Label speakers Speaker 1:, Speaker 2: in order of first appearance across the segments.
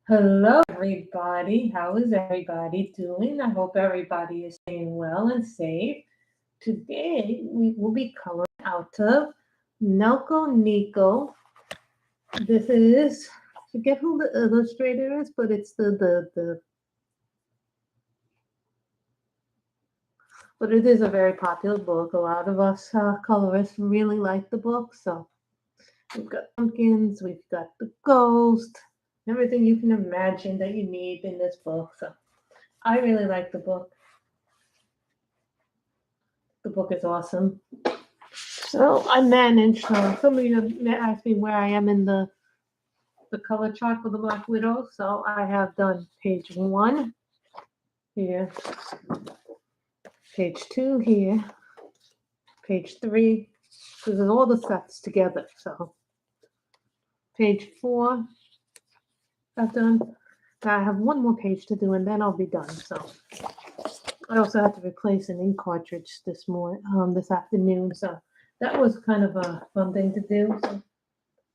Speaker 1: Hello, everybody. How is everybody doing? I hope everybody is staying well and safe. Today, we will be coloring out of Nelco Neco. This is, I forget who the illustrator is, but it's but it is a very popular book. A lot of us colorists really like the book. So we've got pumpkins, we've got the ghost, everything you can imagine that you need in this book. So I really like the book. The book is awesome. So I managed. Somebody asked me where I am in the color chart for the Black Widow. So I have done page 1 here, page 2 here, page 3. This is all the sets together. So page 4 I've done. I have one more page to do, and then I'll be done. So I also had to replace an ink cartridge this afternoon. So that was kind of a fun thing to do. So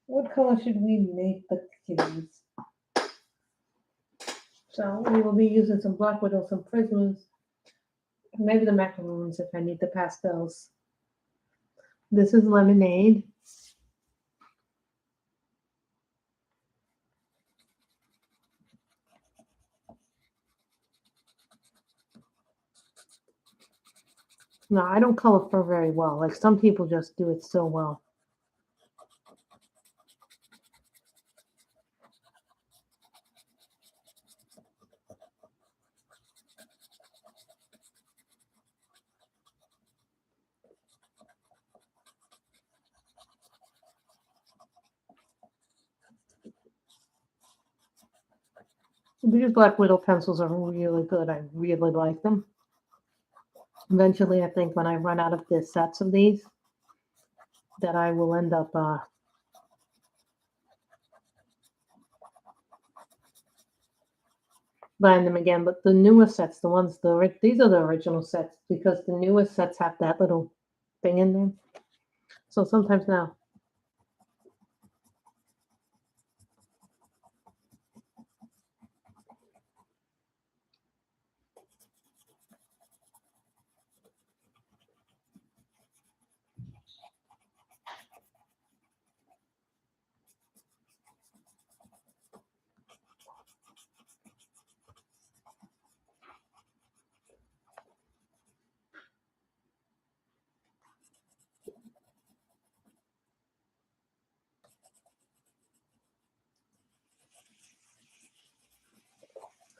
Speaker 1: what color should we make the kitties? So we will be using some Black Widow, some prisms, maybe the macaroons if I need the pastels. This is lemonade. No, I don't color fur very well. Like some people just do it so well. These Black Widow pencils are really good. I really like them. Eventually, I think when I run out of the sets of these, that I will end up buying them again. But the newest sets, these are the original sets because the newest sets have that little thing in them. So sometimes now.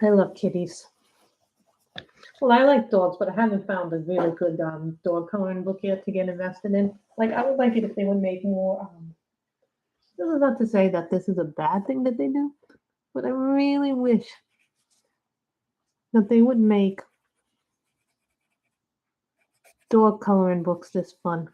Speaker 1: I love kitties. Well, I like dogs, but I haven't found a really good dog coloring book yet to get invested in. Like, I would like it if they would make more. This is not to say that this is a bad thing that they do, but I really wish that they would make dog coloring books this fun.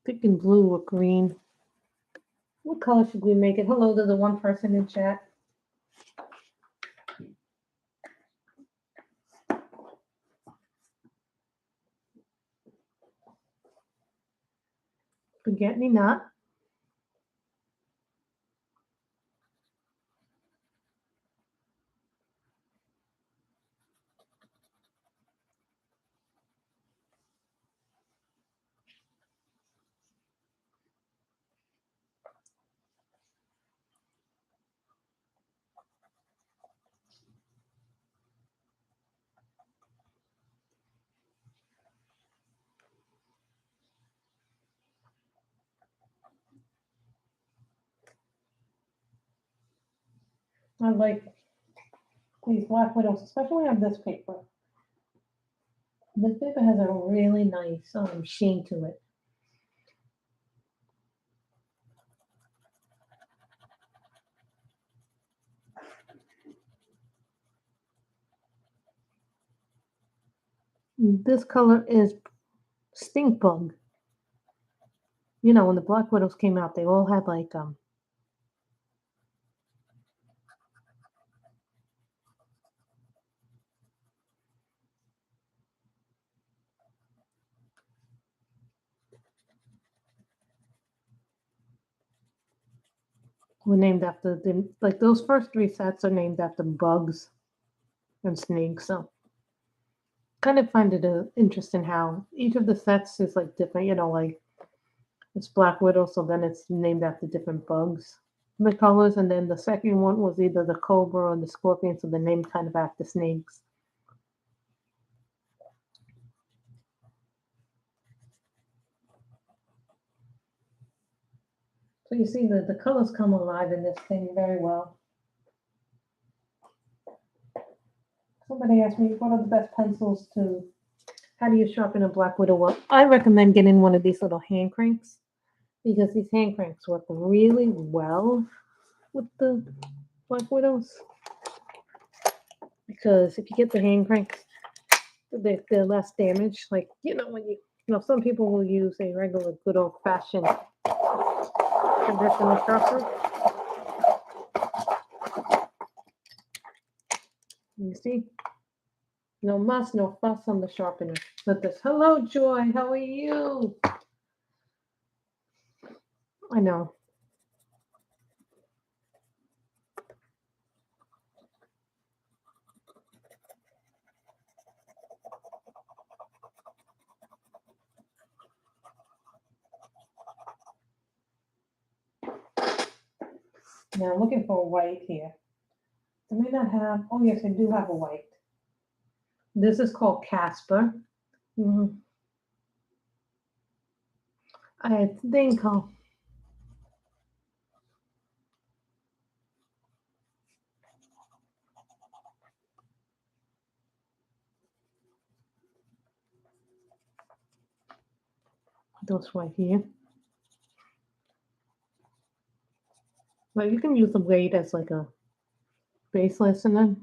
Speaker 1: Picking blue or green. What color should we make it? Hello to the one person in chat. Forget me not. I like these Black Widows, especially on this paper. This paper has a really nice sheen to it. This color is Stink Bug. You know, when the Black Widows came out, they all had like were named after the, like those first three sets are named after bugs and snakes. So kind of find it interesting how each of the sets is like different. You know, like it's Black Widow, so then it's named after different bugs. The colors, and then the second one was either the cobra or the scorpion, so the name kind of after snakes. So you see the colors come alive in this thing very well. Somebody asked me what are the best pencils to, how do you sharpen a Black Widow? Well, I recommend getting one of these little hand cranks because these hand cranks work really well with the Black Widows. Because if you get the hand cranks, they're less damage. Like, you know, when some people will use a regular good old fashioned traditional sharpener. You see? No muss, no fuss on the sharpener. But this, hello, Joy, how are you? I know. Now I'm looking for a white here. I may not have, oh yes, I do have a white. This is called Casper. I think those right here. But you can use the blade as like a base listener.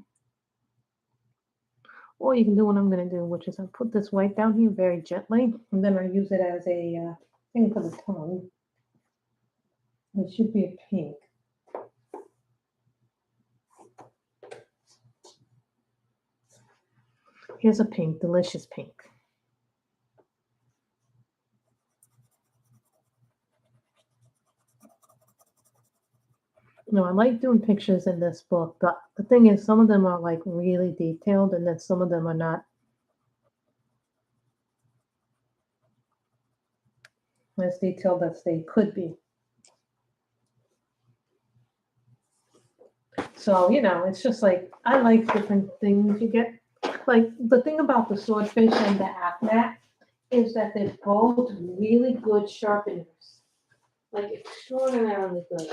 Speaker 1: Or you can do what I'm going to do, which is I put this white down here very gently, and then I use it as a thing for the tongue. It should be a pink. Here's a pink, delicious pink. No, I like doing pictures in this book, but the thing is, some of them are like really detailed, and then some of them are not as detailed as they could be. So, it's just like, I like different things you get. Like, the thing about the swordfish and the ACMAT is that they're both really good sharpeners. Like, extraordinarily good.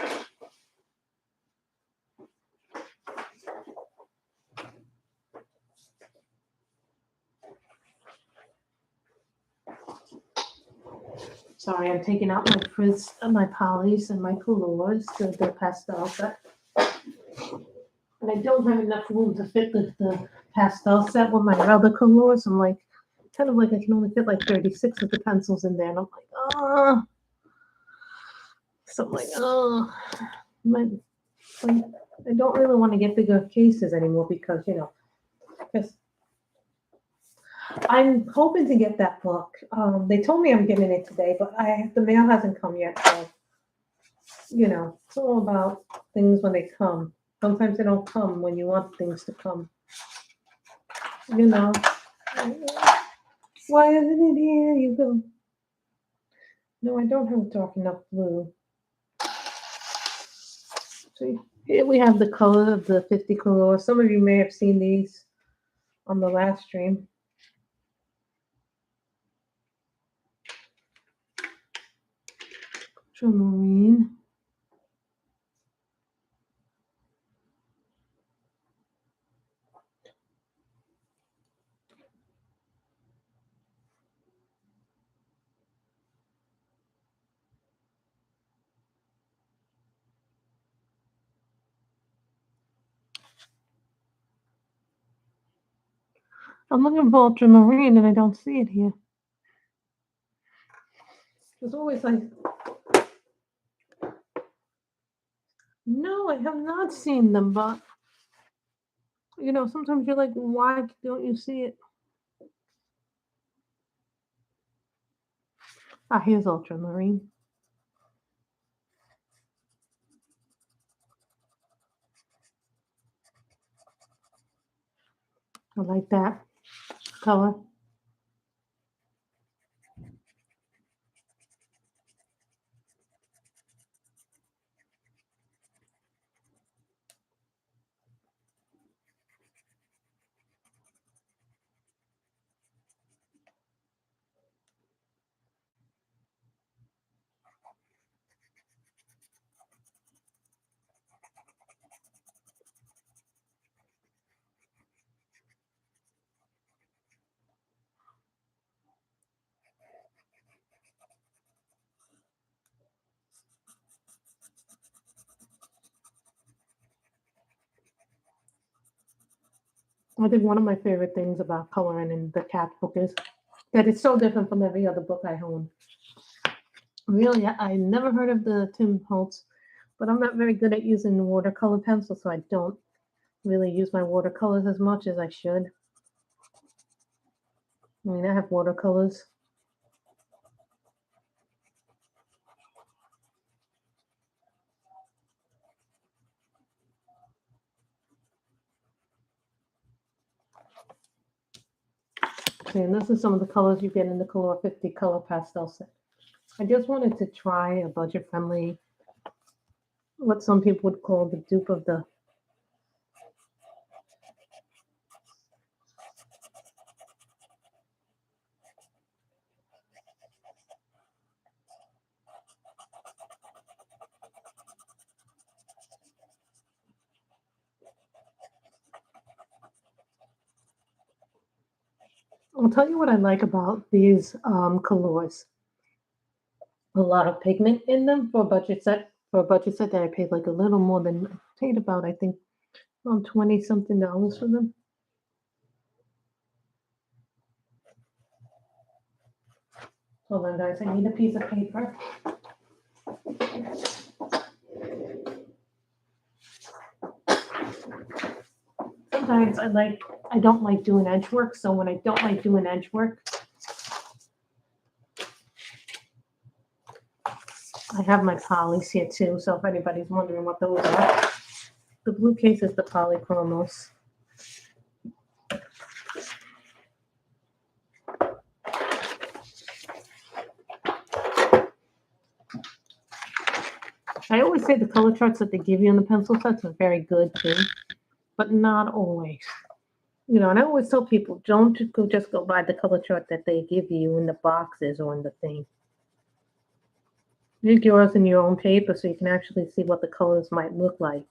Speaker 1: Sorry, I'm taking out my my polys and my colors, the pastel set. And I don't have enough room to fit the pastel set with my other colors. I'm like, kind of like I can only fit like 36 of the pencils in there. And I'm like, oh. So I'm like, oh. I don't really want to get bigger cases anymore because, because I'm hoping to get that book. They told me I'm getting it today, but the mail hasn't come yet. So, it's all about things when they come. Sometimes they don't come when you want things to come. Why isn't it here? You go. No, I don't have dark enough blue. See, here we have the color of the 50 colors. Some of you may have seen these on the last stream. Ultramarine. I'm looking for ultramarine and I don't see it here. It's always like, no, I have not seen them, but sometimes you're like, why don't you see it? Ah, here's ultramarine. I like that color. I think one of my favorite things about coloring in the cat book is that it's so different from every other book I own. Really, I never heard of the Tim Holtz, but I'm not very good at using watercolor pencil, so I don't really use my watercolors as much as I should. I mean, I have watercolors. Okay, and this is some of the colors you get in the Color 50 color pastel set. I just wanted to try a budget-friendly, what some people would call the dupe of the. I'll tell you what I like about these colors. A lot of pigment in them for a budget set. For a budget set that I paid like a little more than I paid about, I think, around $20 something for them. Hold on, guys. I need a piece of paper. Sometimes I don't like doing edge work. So when I don't like doing edge work, I have my polys here too. So if anybody's wondering what those are, the blue case is the polychromos. I always say the color charts that they give you on the pencil sets are very good too, but not always. You know, and I always tell people, don't just go by the color chart that they give you in the boxes or in the thing. Make yours in your own paper so you can actually see what the colors might look like.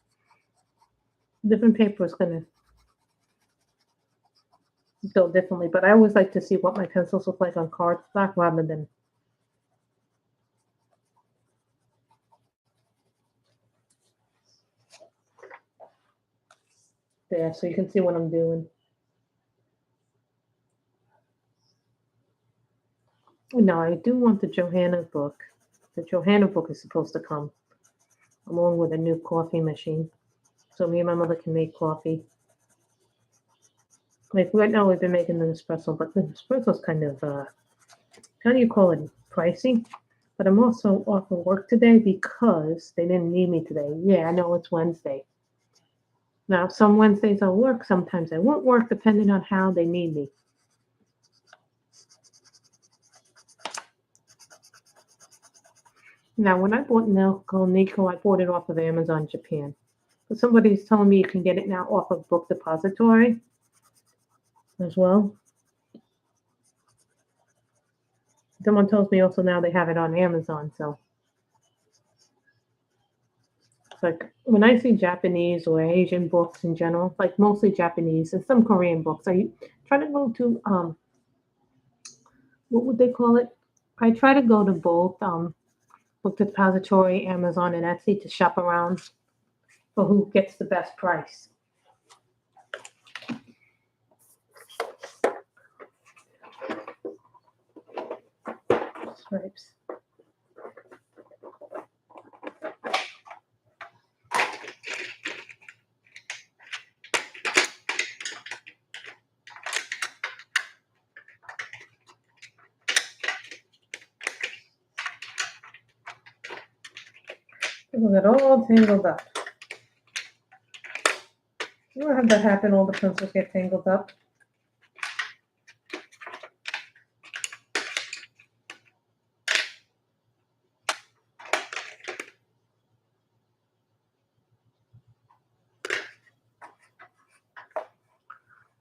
Speaker 1: Different paper is going to go differently, but I always like to see what my pencils look like on cardstock rather than there, so you can see what I'm doing. Now, I do want the Johanna book. The Johanna book is supposed to come along with a new coffee machine, so me and my mother can make coffee. Like right now, we've been making the espresso, but the espresso's kind of, how do you call it, pricey? But I'm also off of work today because they didn't need me today. Yeah, I know it's Wednesday. Now, some Wednesdays I'll work, sometimes I won't work, depending on how they need me. Now, when I bought Nelco Neco, I bought it off of Amazon Japan. But somebody's telling me you can get it now off of Book Depository as well. Someone tells me also now they have it on Amazon, so it's like when I see Japanese or Asian books in general, like mostly Japanese and some Korean books, I try to go to what would they call it? I try to go to both Book Depository, Amazon, and Etsy to shop around for who gets the best price. Stripes. People get all tangled up. You ever have that happen? All the pencils get tangled up.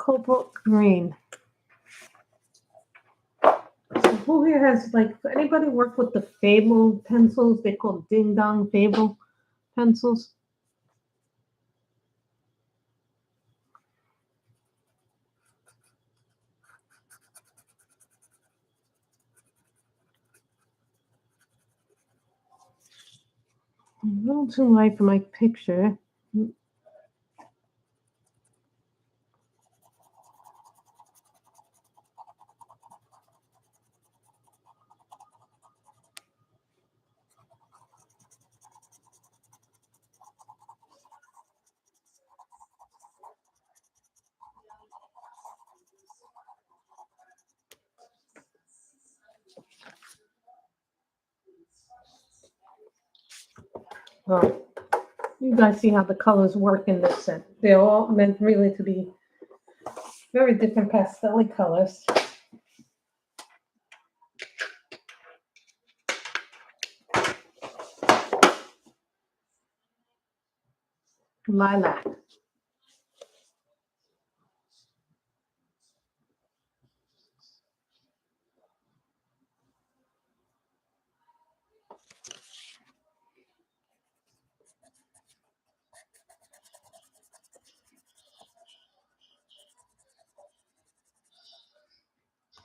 Speaker 1: cobalt green. So who here has, like, anybody work with the Fable pencils? They call Ding Dong Fable pencils. A little too light for my picture. Well, you guys see how the colors work in this set. They're all meant really to be very different pastel colors. Lilac.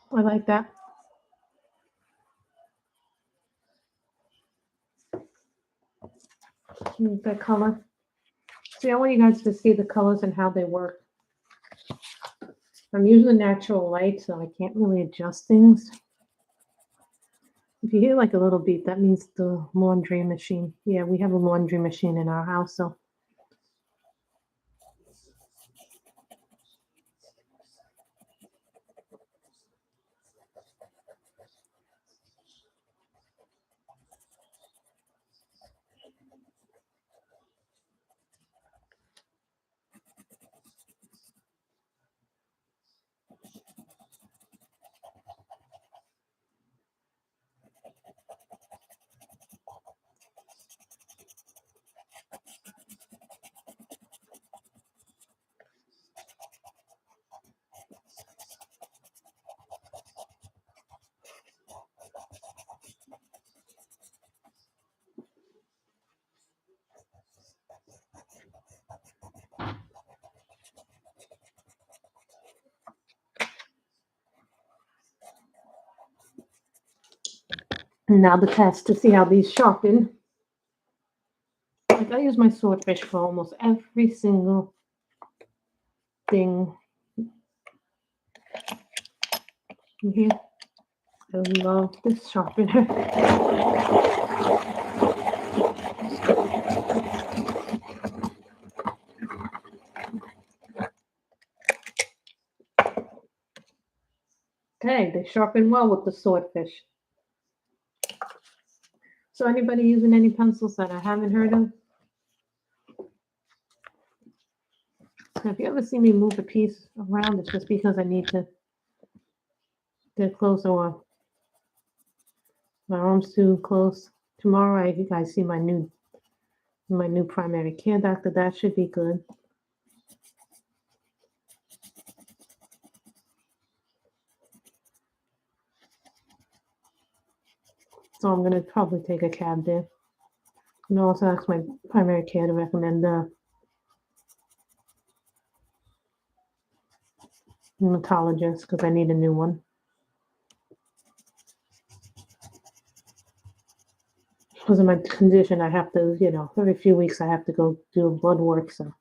Speaker 1: I like that. The color. See, I want you guys to see the colors and how they work. I'm using natural light, so I can't really adjust things. If you hear like a little beep, that means the laundry machine. Yeah, we have a laundry machine in our house, so. And now the test to see how these sharpen. Like I use my swordfish for almost every single thing. Here, I love this sharpener. Okay, they sharpen well with the swordfish. So anybody using any pencils that I haven't heard of? If you ever see me move a piece around, it's just because I need to get closer or my arm's too close. Tomorrow, you guys see my new primary care doctor. That should be good. So I'm gonna probably take a cab there. And also ask my primary care to recommend the rheumatologist because I need a new one. Because of my condition, I have to, every few weeks I have to go do blood work. So.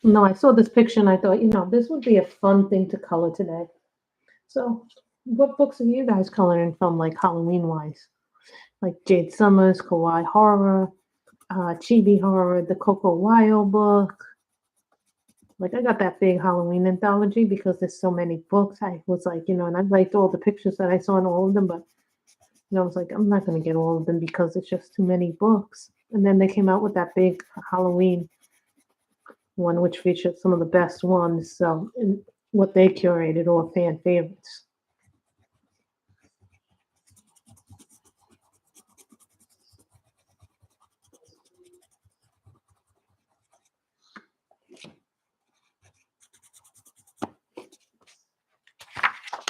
Speaker 1: No, I saw this picture and I thought, this would be a fun thing to color today. So, what books are you guys coloring from, like Halloween-wise? Like Jade Summers, Kawaii Horror, Chibi Horror, the Coco Wild book. Like I got that big Halloween anthology because there's so many books. I was like, and I liked all the pictures that I saw in all of them, but I was like, I'm not gonna get all of them because it's just too many books. And then they came out with that big Halloween one, which featured some of the best ones. So and what they curated, all fan favorites.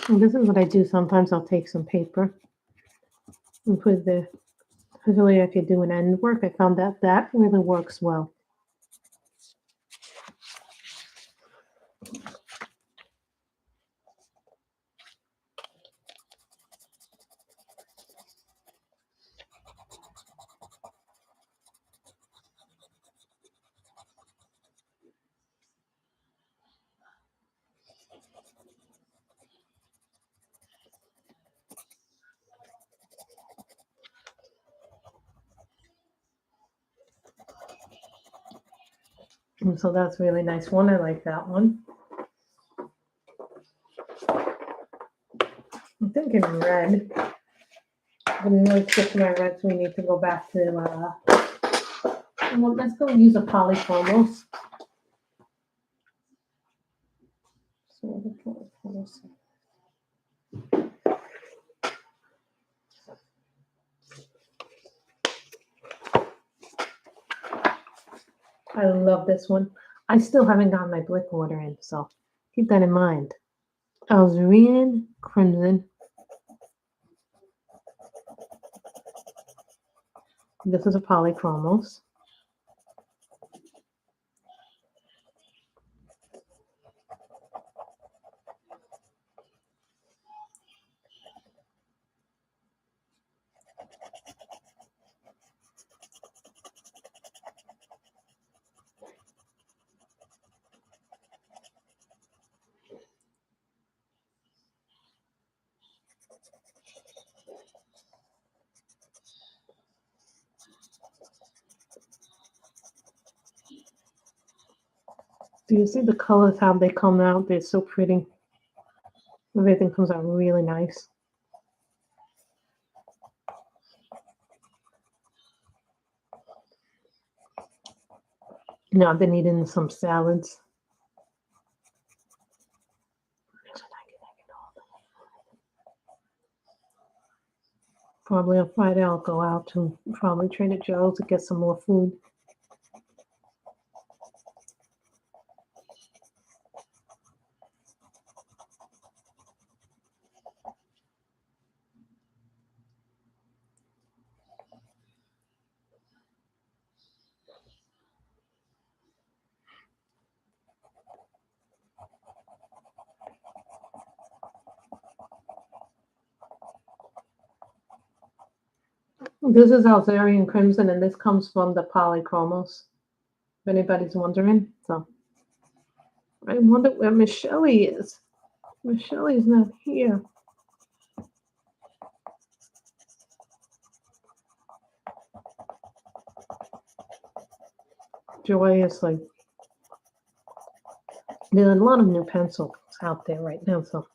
Speaker 1: And this is what I do. Sometimes I'll take some paper and put it there. Particularly if you're doing end work, I found that really works well. And so that's a really nice one. I like that one. I'm thinking red. I didn't really stick to my red, so we need to go back to, well, let's go use a polychromos. So the polychromos. I love this one. I still haven't gotten my Blick order in, so keep that in mind. Algerian Crimson. This is a polychromos. Do you see the colors, how they come out? They're so pretty. Everything comes out really nice. I've been eating some salads. Probably on Friday I'll go out to probably Trader Joe's to get some more food. This is Algerian Crimson, and this comes from the polychromos. If anybody's wondering, so I wonder where Miss Shelley is. Miss Shelley's not here. Joy is like, there are a lot of new pencils out there right now, so.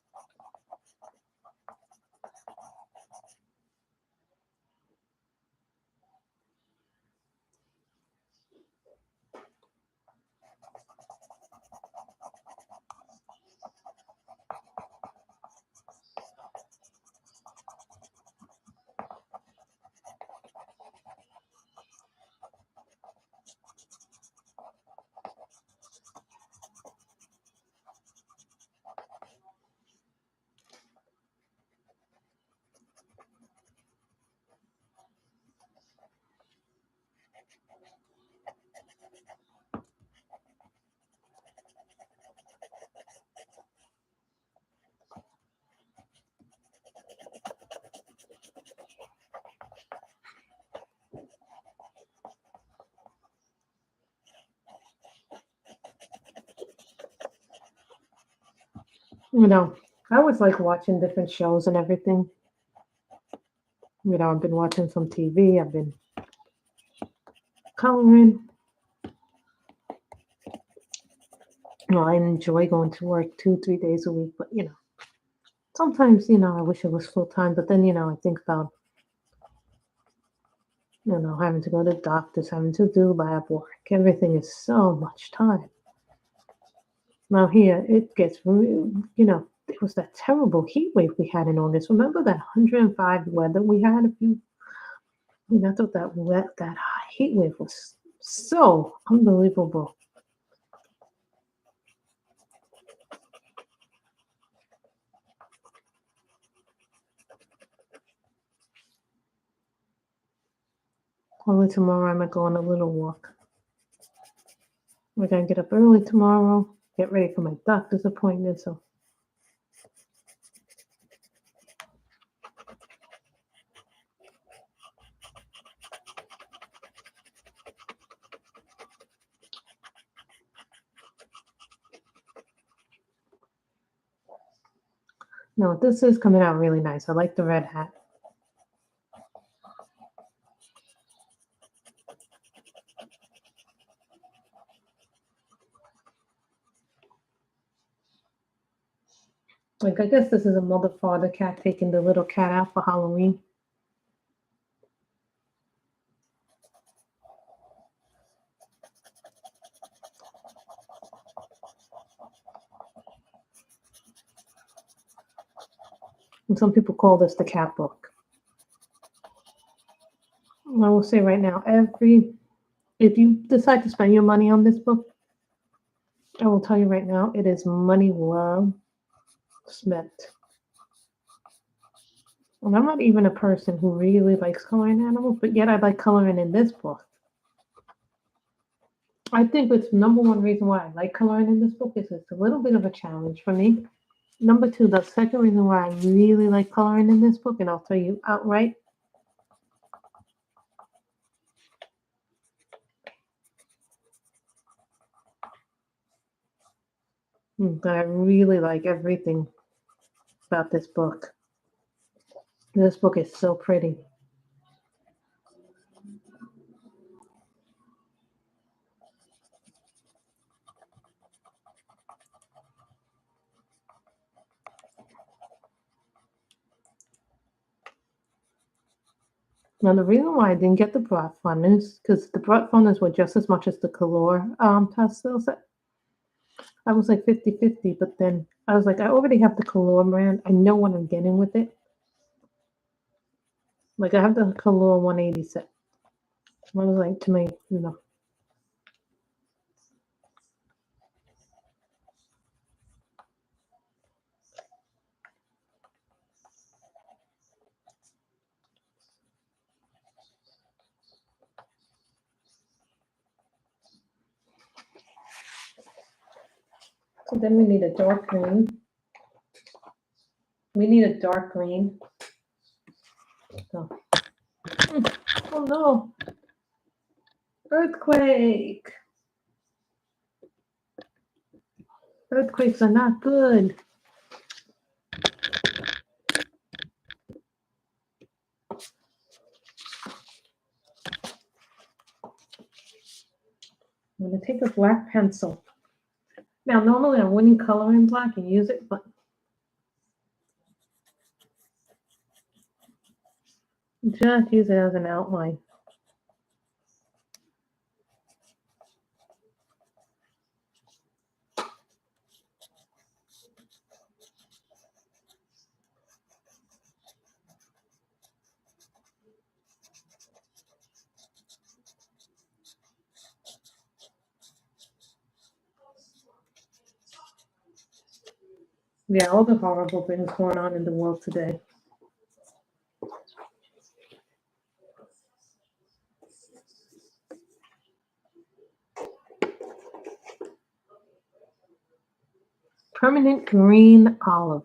Speaker 1: I always like watching different shows and everything. I've been watching some TV. I've been coloring. I enjoy going to work 2, 3 days a week, but sometimes, I wish it was full time, but then, I think about, having to go to doctors, having to do lab work. Everything is so much time. Now here it gets, it was that terrible heat wave we had in August. Remember that 105 weather we had I thought that heat wave was so unbelievable. Only tomorrow I'm gonna go on a little walk. We're gonna get up early tomorrow, get ready for my doctor's appointment. So no, this is coming out really nice. I like the red hat. Like, I guess this is a mother father cat taking the little cat out for Halloween. And some people call this the cat book. I will say right now, if you decide to spend your money on this book, I will tell you right now, it is money well spent. And I'm not even a person who really likes coloring animals, but yet I like coloring in this book. I think it's number one reason why I like coloring in this book is it's a little bit of a challenge for me. Number two, the second reason why I really like coloring in this book, and I'll tell you outright, that I really like everything about this book. This book is so pretty. Now, the reason why I didn't get the brat fun is because the brat funners were just as much as the color pastel set. I was like 50-50, but then I was like, I already have the color brand. I know what I'm getting with it. Like, I have the color 180 set. I was like, to me, So then we need a dark green. We need a dark green. So. Oh no. Earthquake. Earthquakes are not good. I'm going to take a black pencil. Now, normally I wouldn't color in black and use it, but just use it as an outline. Yeah, all the horrible things going on in the world today. Permanent green olive.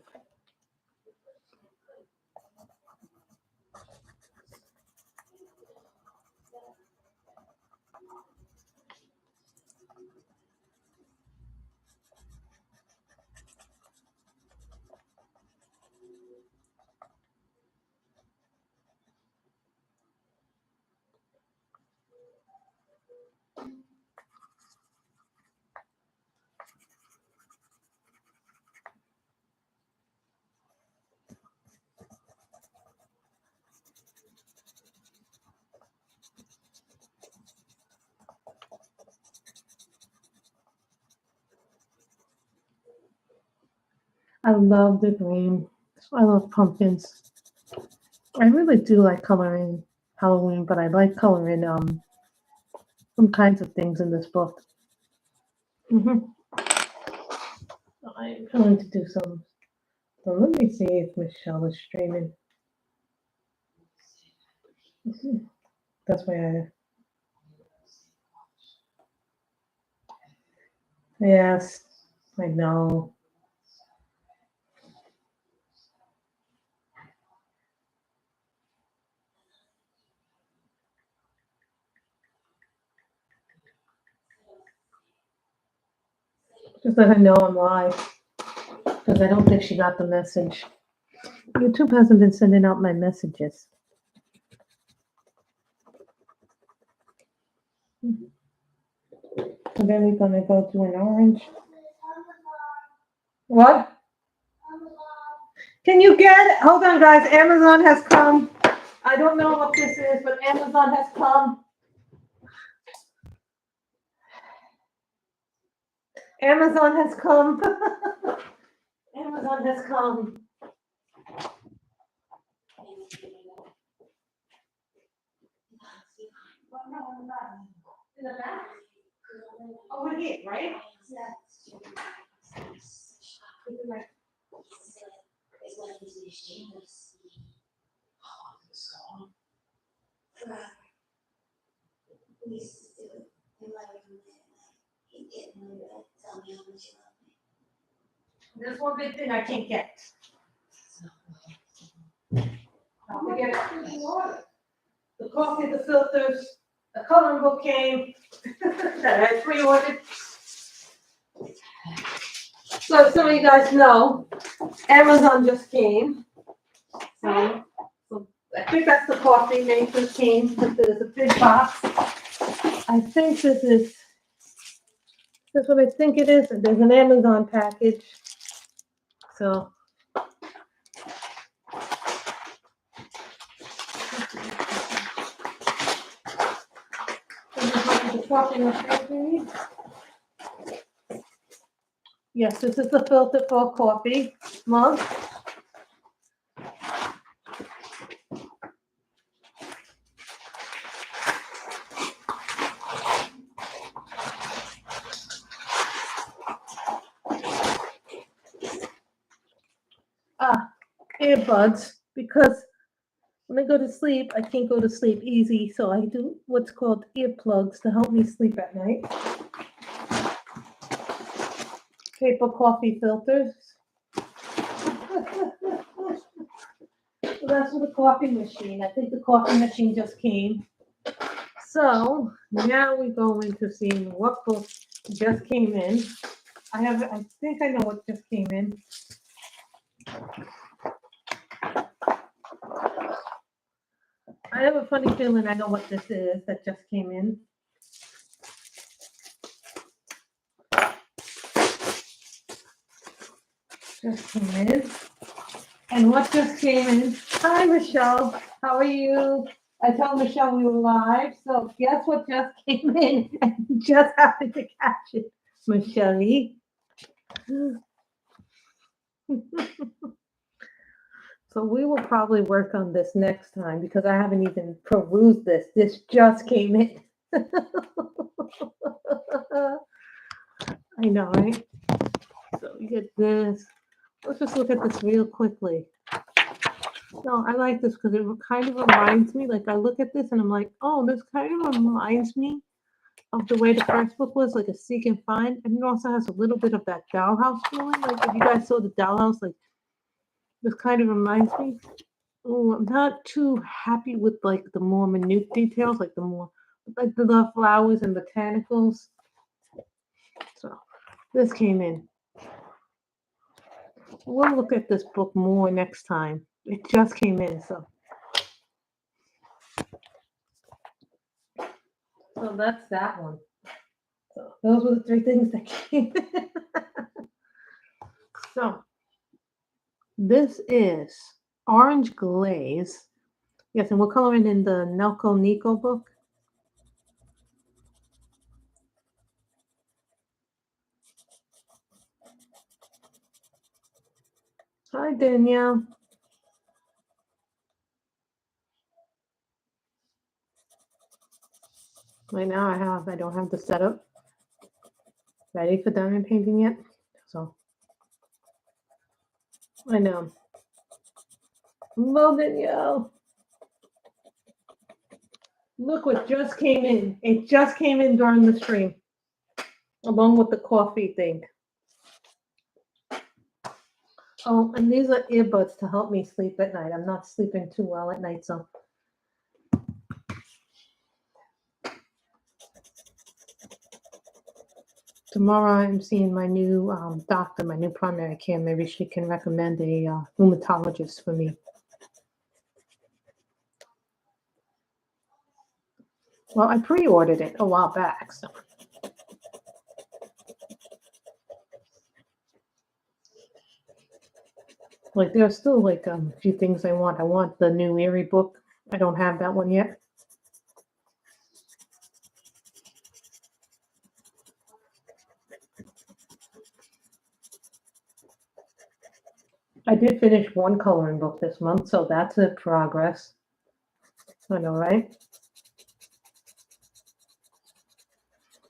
Speaker 1: I love the green. I love pumpkins. I really do like coloring Halloween, but I like coloring some kinds of things in this book. I'm going to do some. So let me see if Michelle is streaming. That's why Yes, I know. Just let her know I'm live because I don't think she got the message. YouTube hasn't been sending out my messages. And then we're gonna go to an orange. What? Can you get it? Hold on, guys. Amazon has come. I don't know what this is, but Amazon has come. Amazon has come. Amazon has come. In the back? Over here, right? There's one big thing I can't get. I'll forget it. The coffee, the filters, the coloring book came that I pre-ordered. So some of you guys know, Amazon just came. So I think that's the coffee maker came. There's a big box. I think this what I think it is. There's an Amazon package. So the coffee machine. Yes, this is the filter for coffee mug. Earbuds, because when I go to sleep, I can't go to sleep easy, so I do what's called earplugs to help me sleep at night. Paper coffee filters. So that's for the coffee machine. I think the coffee machine just came. So now we're going to see what book just came in. I think I know what just came in. I have a funny feeling I know what this is that just came in. Just came in. And what just came in? Hi, Michelle. How are you? I told Michelle we were live, so guess what just came in and just happened to catch it, Michelle. So we will probably work on this next time because I haven't even perused this. This just came in. I know, right? So we get this. Let's just look at this real quickly. No, I like this because it kind of reminds me, like I look at this and I'm like, oh, this kind of reminds me of the way the first book was, like a seek and find. And it also has a little bit of that dollhouse feeling. Like if you guys saw the dollhouse, like this kind of reminds me. Oh, I'm not too happy with like the more minute details, like the flowers and botanicals. So this came in. We'll look at this book more next time. It just came in, so that's that one. So those were the three things that came in. So this is Orange Glaze. Yes, and we're coloring in the Nelco Neco book. Hi, Danielle. Right now I don't have the setup ready for diamond painting yet. So I know. Well, Danielle, look what just came in. It just came in during the stream, along with the coffee thing. Oh, and these are earbuds to help me sleep at night. I'm not sleeping too well at night, so. Tomorrow I'm seeing my new doctor, my new primary care. Maybe she can recommend a rheumatologist for me. Well, I pre-ordered it a while back, so. Like there are still like a few things I want. I want the new Erie book. I don't have that one yet. I did finish one coloring book this month, so that's a progress. I know, right?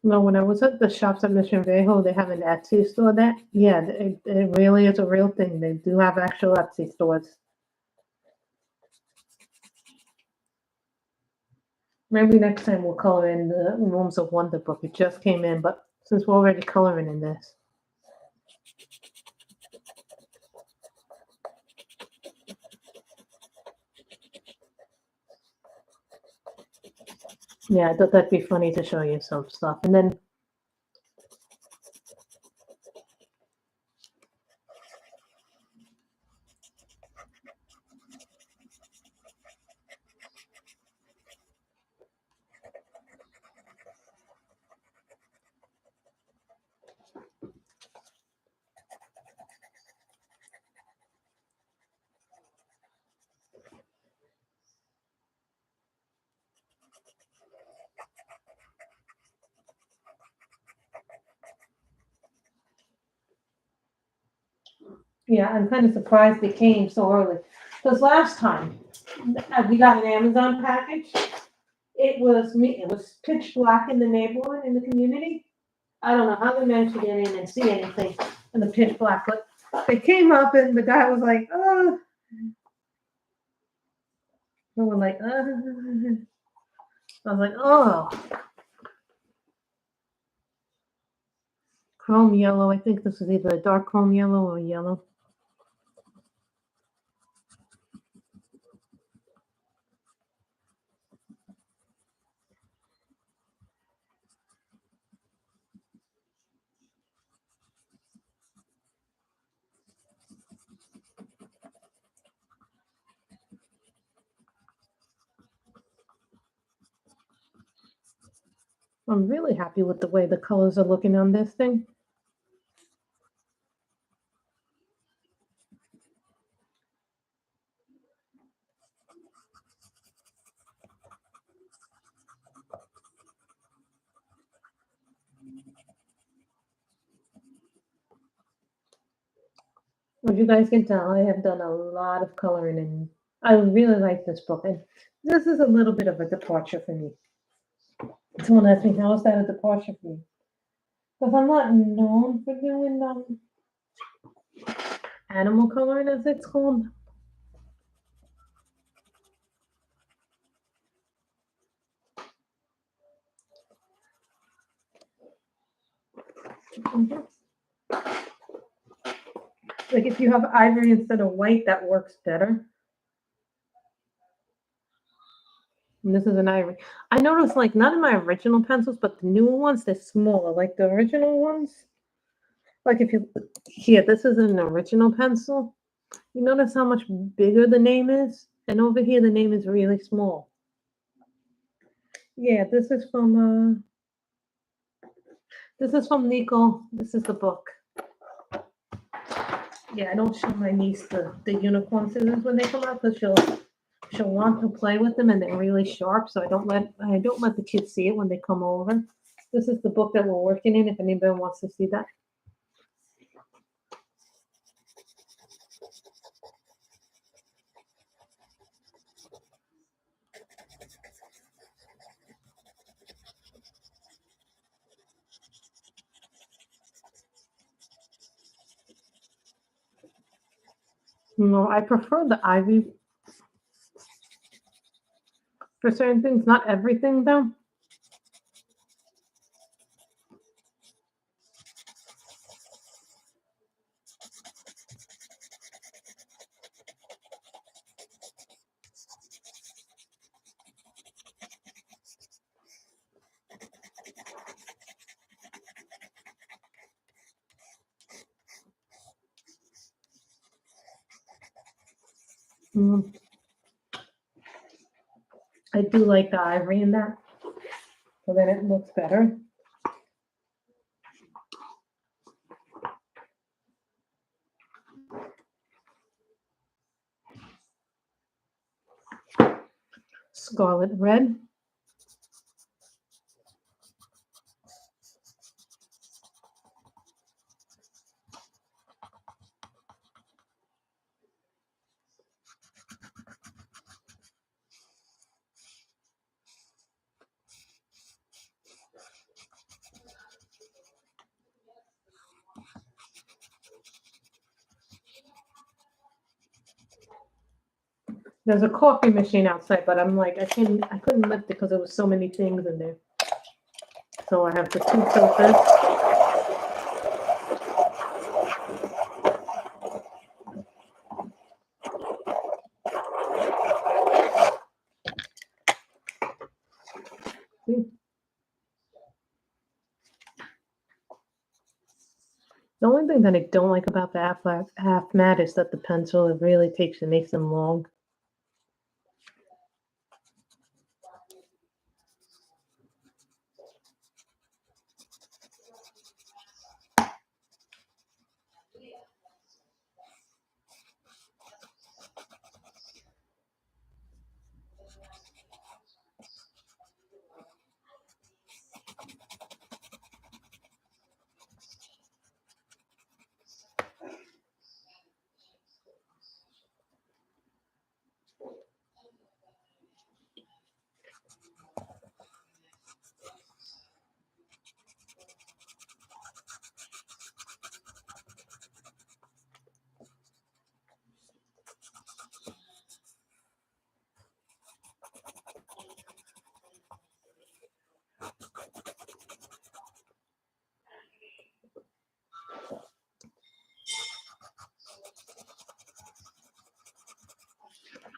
Speaker 1: No, when I was at the shops at Mission Viejo, they have an Etsy store that, yeah, it really is a real thing. They do have actual Etsy stores. Maybe next time we'll color in the Rooms of Wonder book. It just came in, but since we're already coloring in this. Yeah, I thought that'd be funny to show you some stuff. And then yeah, I'm kind of surprised they came so early. Because last time we got an Amazon package, it was pitch black in the neighborhood, in the community. I don't know how they managed to get in and see anything in the pitch black, but they came up and the guy was like, oh. And we're like, I was like, oh. Chrome yellow. I think this is either a dark chrome yellow or yellow. I'm really happy with the way the colors are looking on this thing. As you guys can tell, I have done a lot of coloring and I really like this book. And this is a little bit of a departure for me. Someone asked me, how is that a departure for you? Because I'm not known for doing animal coloring, as it's called. Mhm. Like if you have ivory instead of white, that works better. And this is an ivory. I noticed, like, not in my original pencils, but the newer ones, they're smaller. Like the original ones, like if you here, this is an original pencil. You notice how much bigger the name is, and over here the name is really small. Yeah, this is from Nico. This is the book. Yeah, I don't show my niece the unicorn scissors when they come out because she'll want to play with them and they're really sharp. So I don't let the kids see it when they come over. This is the book that we're working in. If anybody wants to see that. No, I prefer the ivy for certain things, not everything though. Mm. I do like the ivory in that, so then it looks better. Scarlet red. There's a coffee machine outside, but I'm like, I couldn't lift it because there was so many things in there. So I have the 2 filters. See? The only thing that I don't like about the half matte is that the pencil, it really takes and makes them long.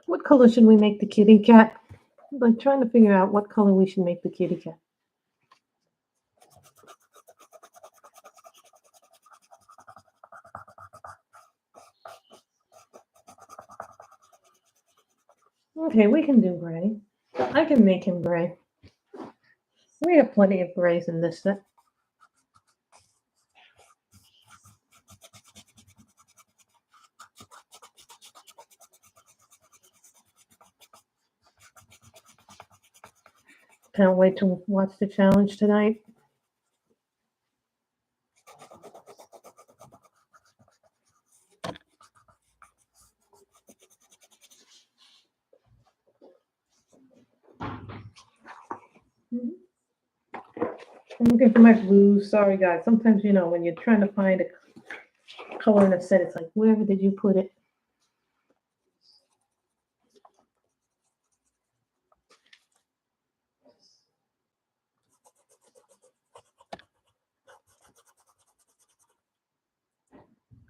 Speaker 1: What color should we make the kitty cat? I'm like trying to figure out what color we should make the kitty cat. Okay, we can do gray. I can make him gray. We have plenty of grays in this set. Can't wait to watch the challenge tonight. I'm looking for my blues. Sorry, guys. Sometimes, when you're trying to find a color in a set, it's like, where did you put it?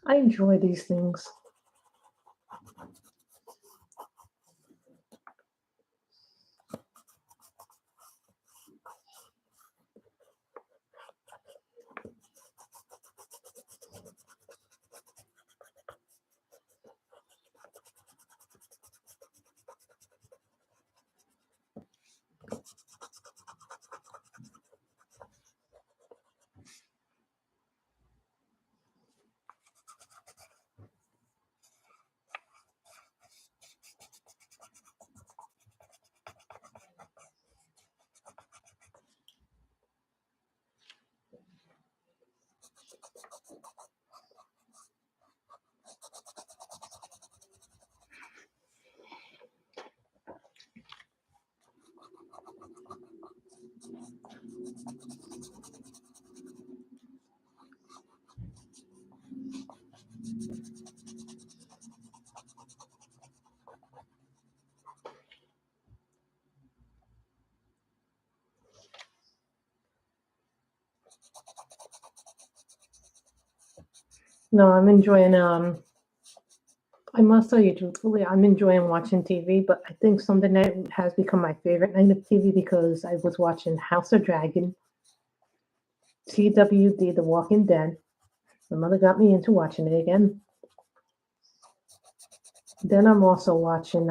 Speaker 1: I enjoy these things. No, I'm enjoying. I must tell you truthfully, I'm enjoying watching TV, but I think something that has become my favorite night of TV because I was watching House of Dragon, CWD, The Walking Dead. My mother got me into watching it again. Then I'm also watching.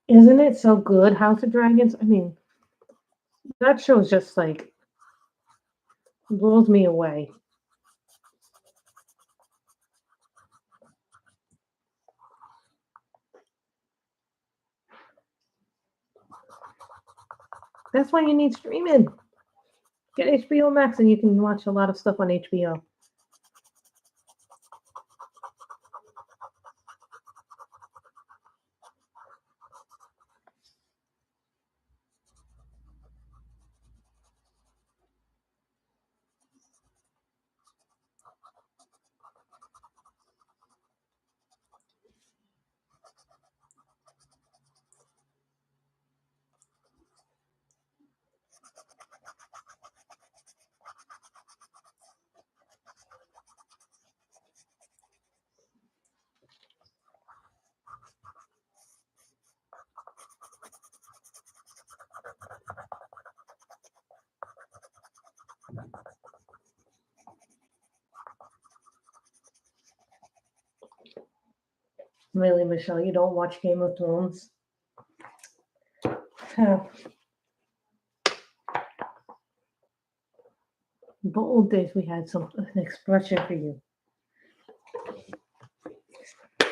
Speaker 1: Isn't it so good, House of Dragons? I mean, that show's just like blows me away. That's why you need streaming. Get HBO Max and you can watch a lot of stuff on HBO. Really, Michelle, you don't watch Game of Thrones? Huh. The old days we had an expression for you.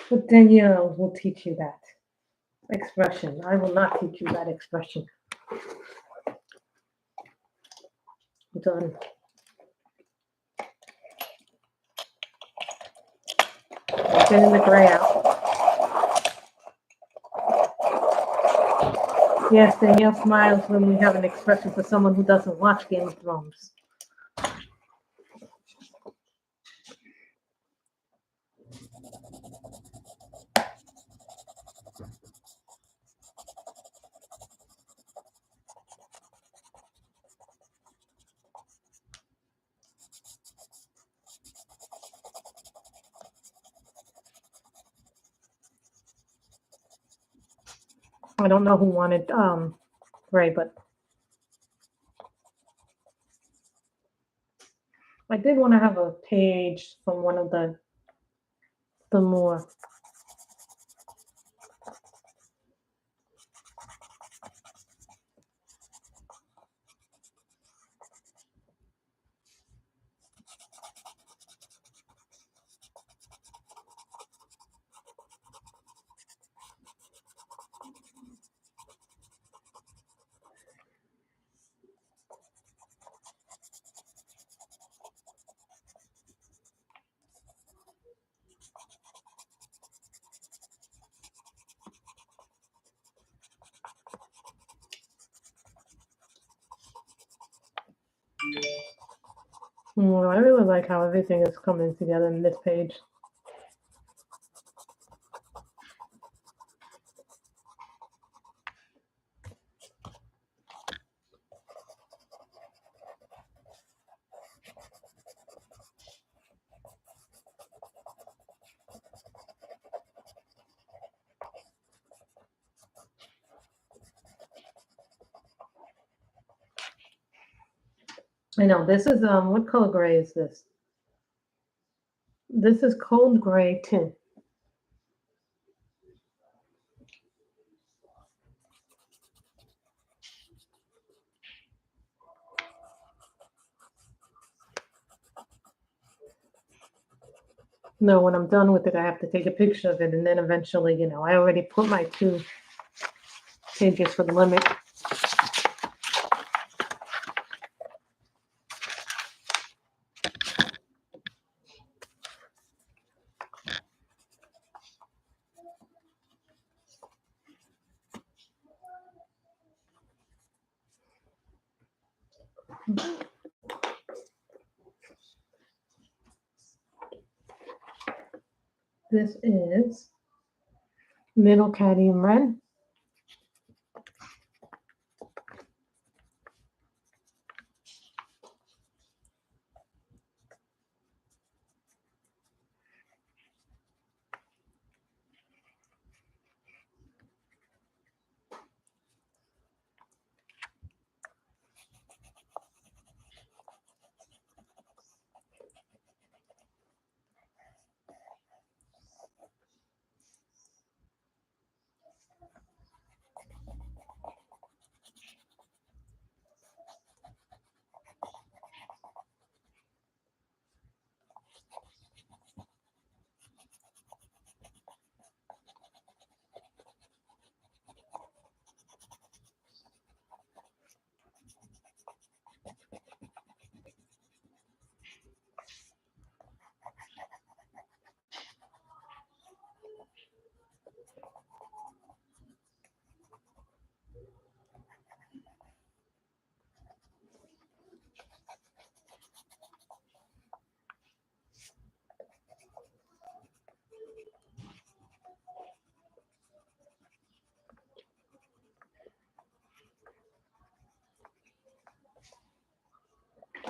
Speaker 1: But Danielle will teach you that expression. I will not teach you that expression. Done. Getting the gray out. Yes, Danielle smiles when we have an expression for someone who doesn't watch Game of Thrones. I don't know who wanted gray, but I did want to have a page from one of the more. I really like how everything is coming together in this page. I know this is what color gray is this? This is cold gray too. No, when I'm done with it, I have to take a picture of it, and then eventually, I already put my 2 pages for the limit. This is middle cadmium red.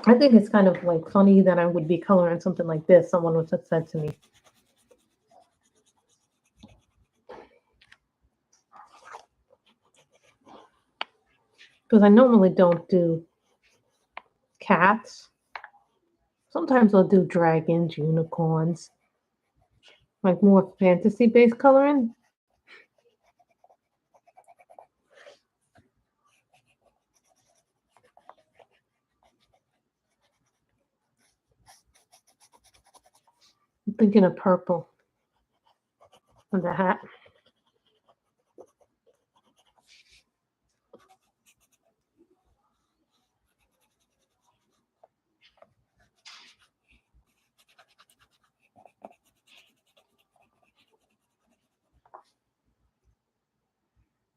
Speaker 1: I think it's kind of like funny that I would be coloring something like this. Someone would have said to me. Because I normally don't do cats. Sometimes I'll do dragons, unicorns, like more fantasy-based coloring. I'm thinking of purple on the hat.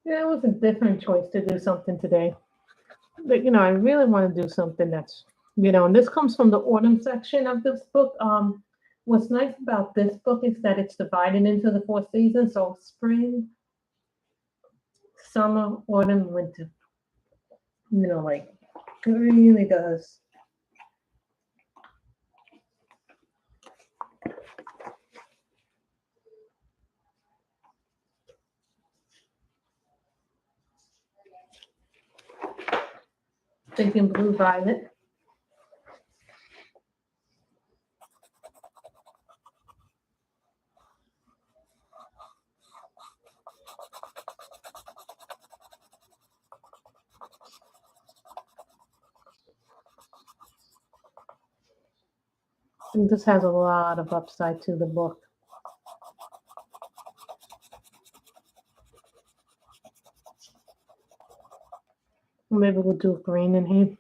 Speaker 1: Yeah, it was a different choice to do something today. But I really want to do something that's, and this comes from the autumn section of this book. What's nice about this book is that it's divided into the 4 seasons. So spring, summer, autumn, winter. Like it really does. Thinking blue violet. And this has a lot of upside to the book. Maybe we'll do green in here.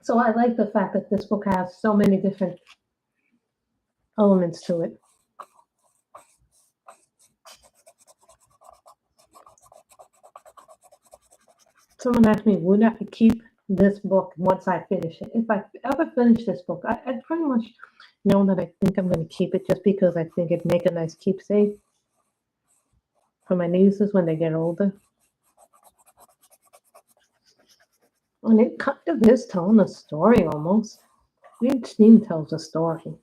Speaker 1: So I like the fact that this book has so many different elements to it. Someone asked me, would I keep this book once I finish it? If I ever finish this book, I pretty much know that I think I'm going to keep it just because I think it'd make a nice keepsake for my nieces when they get older. And it kind of is telling a story almost. Each scene tells a story.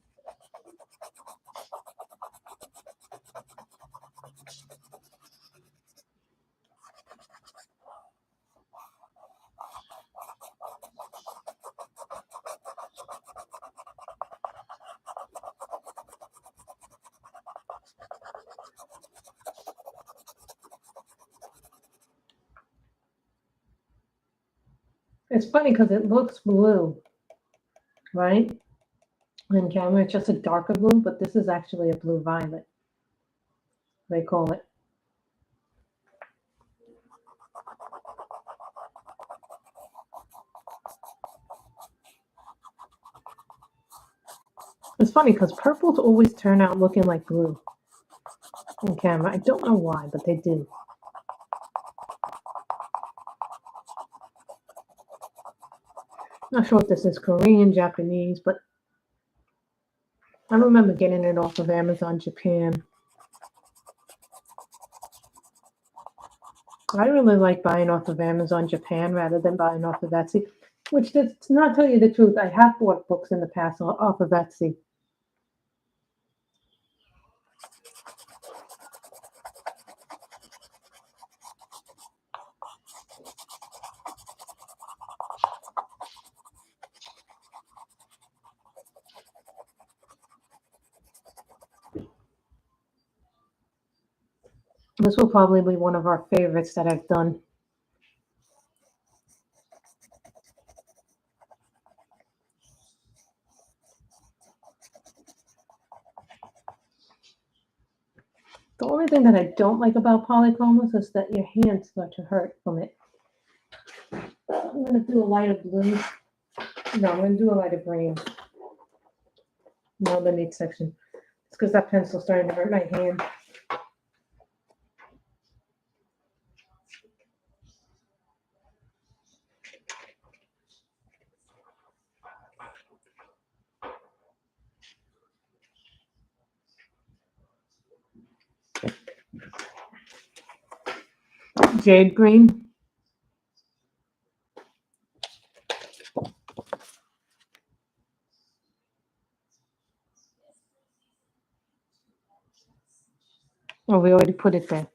Speaker 1: It's funny because it looks blue, right? On camera, it's just a darker blue, but this is actually a blue violet, they call it. It's funny because purples always turn out looking like blue on camera. I don't know why, but they do. Not sure if this is Korean, Japanese, but I remember getting it off of Amazon Japan. I really like buying off of Amazon Japan rather than buying off of Etsy, which does not tell you the truth. I have bought books in the past off of Etsy. This will probably be one of our favorites that I've done. The only thing that I don't like about polychromos is that your hands start to hurt from it. I'm going to do a lighter blue. No, I'm going to do a lighter green. No, the neat section. It's because that pencil's starting to hurt my hand. Jade green. Oh, we already put it there.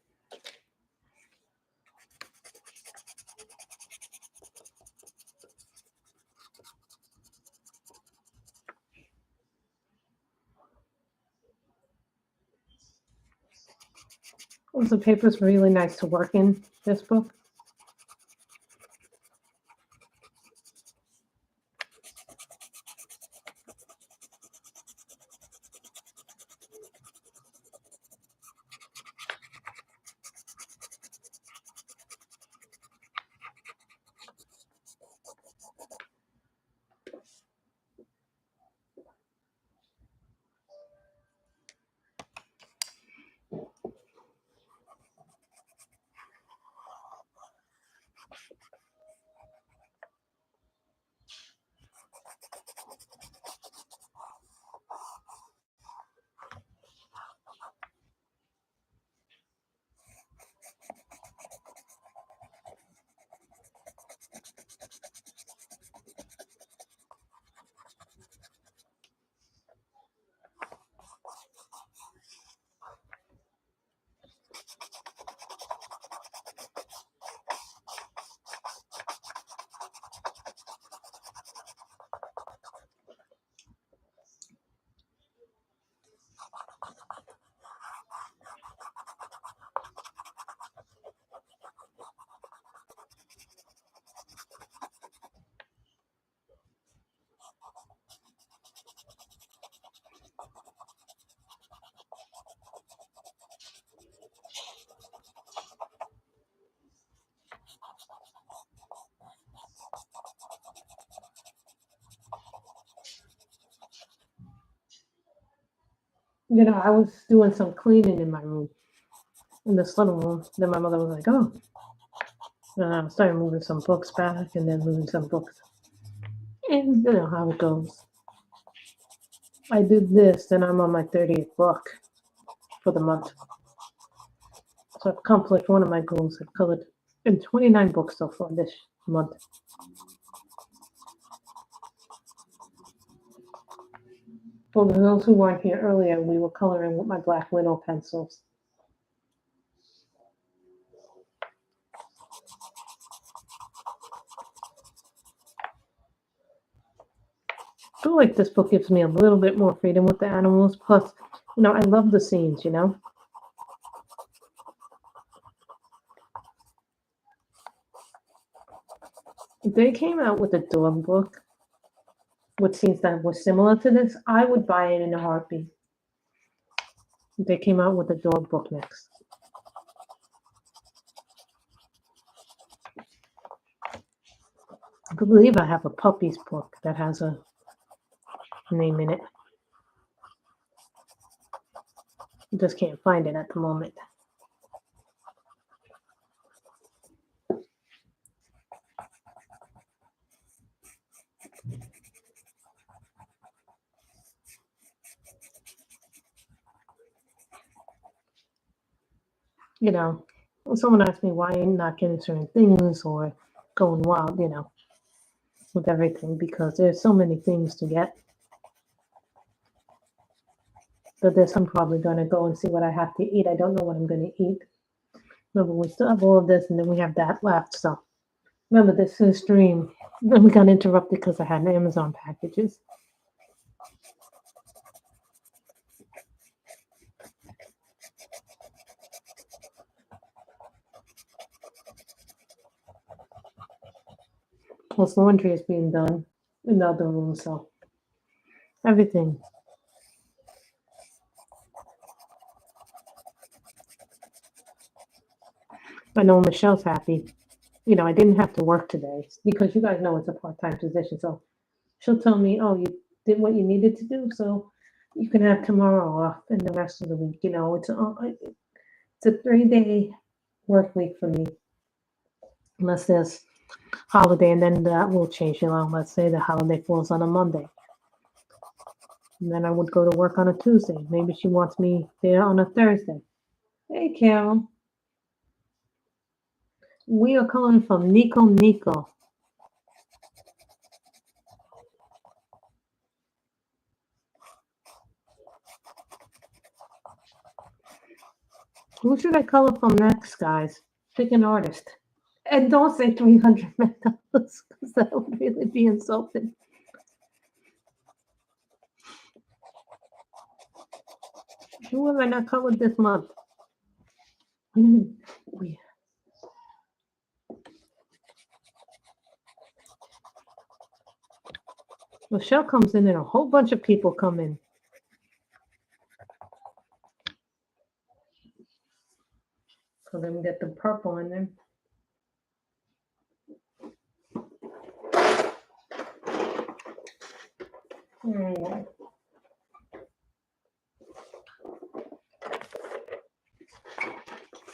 Speaker 1: Oh, the paper's really nice to work in, this book. You know, I was doing some cleaning in my room, in this little room. Then my mother was like, oh. And I started moving some books back and then moving some books. And you know how it goes. I did this, then I'm on my 30th book for the month. So I've accomplished one of my goals. I've colored in 29 books so far this month. For those who weren't here earlier, we were coloring with my Black Widow pencils. I feel like this book gives me a little bit more freedom with the animals. Plus, you know, I love the scenes, you know? If they came out with a dog book with scenes that were similar to this, I would buy it in a heartbeat. If they came out with a dog book next. I believe I have a puppies book that has a name in it. I just can't find it at the moment. You know, when someone asks me why I'm not getting certain things or going wild, you know, with everything, because there's so many things to get. But this, I'm probably going to go and see what I have to eat. I don't know what I'm going to eat. Remember, we still have all of this, and then we have that left. So remember, this is a stream. Then we got interrupted because I had Amazon packages. Plus, laundry is being done in the other room, so everything. I know Michelle's happy. You know, I didn't have to work today because you guys know it's a part-time position. So she'll tell me, "Oh, you did what you needed to do, so you can have tomorrow off and the rest of the week." You know, it's a 3-day work week for me, unless there's holiday, and then that will change. You know, let's say the holiday falls on a Monday, and then I would go to work on a Tuesday. Maybe she wants me there on a Thursday. Hey, Carol, we are calling from Nelco Neco. Who should I color from next, guys? Pick an artist. And don't say $300 because that would really be insulting. Who have I not colored this month? Michelle comes in and a whole bunch of people come in. So then we get the purple in there.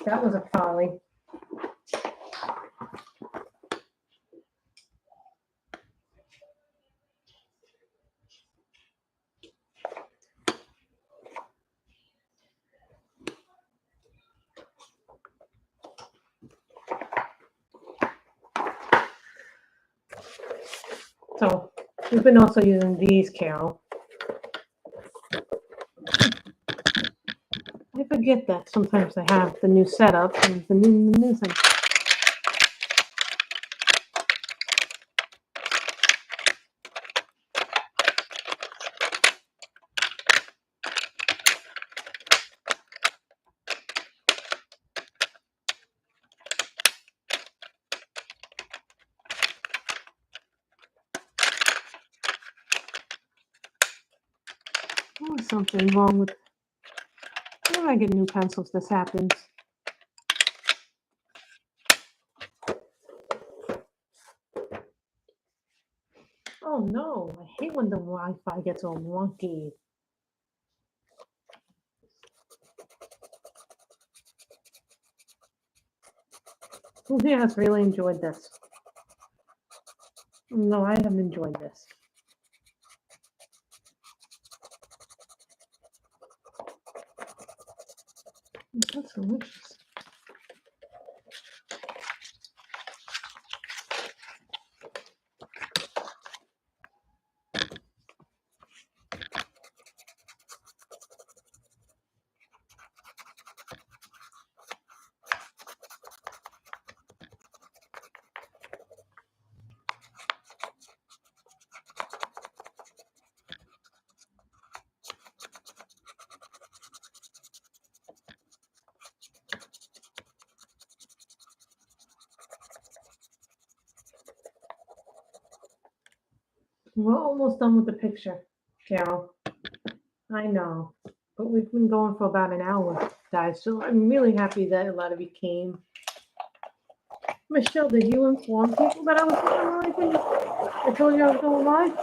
Speaker 1: That was a folly. So we've been also using these, Carol. I forget that sometimes I have the new setup and the new thing. Oh, something wrong with. Whenever I get new pencils, this happens. Oh no, I hate when the Wi-Fi gets all wonky. Who here has really enjoyed this? No, I have enjoyed this. That's delicious. We're almost done with the picture, Carol. I know, but we've been going for about an hour, guys. So I'm really happy that a lot of you came. Michelle, did you inform people that I was going live? I told you I was going live.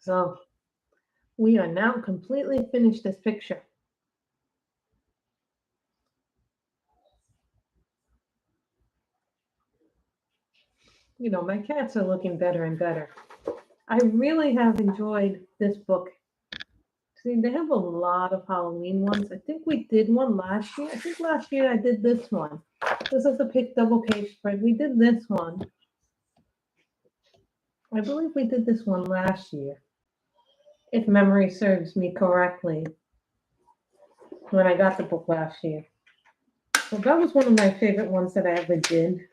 Speaker 1: So we are now completely finished this picture. You know, my cats are looking better and better. I really have enjoyed this book. See, they have a lot of Halloween ones. I think we did one last year. I think last year I did this one. This is a double page spread. We did this one. I believe we did this one last year, if memory serves me correctly, when I got the book last year. So that was one of my favorite ones that I ever did.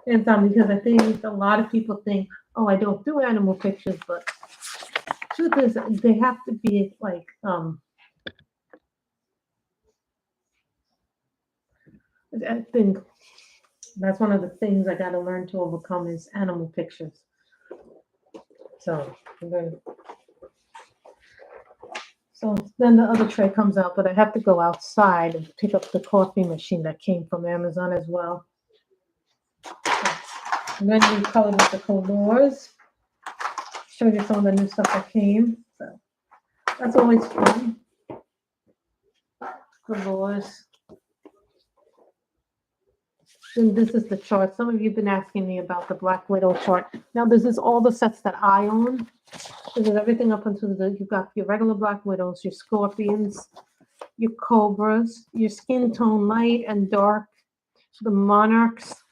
Speaker 1: And because I think a lot of people think, oh, I don't do animal pictures, but truth is, they have to be like, I think that's one of the things I got to learn to overcome is animal pictures. So then the other tray comes out, but I have to go outside and pick up the coffee machine that came from Amazon as well. And then we colored with the colors. Show you some of the new stuff that came. So that's always fun. Colors. And this is the chart. Some of you have been asking me about the Black Widow chart. Now, this is all the sets that I own. This is everything up until you've got your regular Black Widows, your Scorpions, your Cobras, your skin tone light and dark, the Monarchs,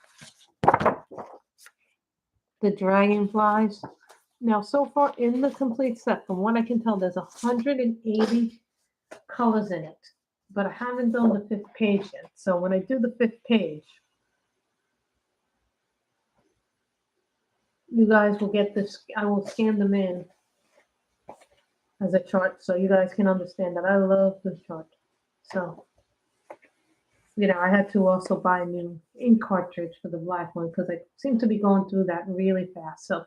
Speaker 1: the Dragonflies. Now, so far in the complete set, from what I can tell, there's 180 colors in it. But I haven't done the 5th page yet. So when I do the 5th page, you guys will get this. I will scan them in as a chart so you guys can understand that I love this chart. So, you know, I had to also buy a new ink cartridge for the black one because I seem to be going through that really fast. So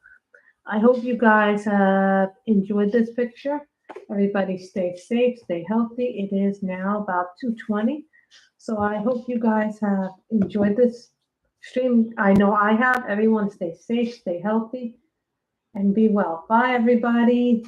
Speaker 1: I hope you guys have enjoyed this picture. Everybody stay safe, stay healthy. It is now about 2:20. So I hope you guys have enjoyed this stream. I know I have. Everyone stay safe, stay healthy, and be well. Bye, everybody.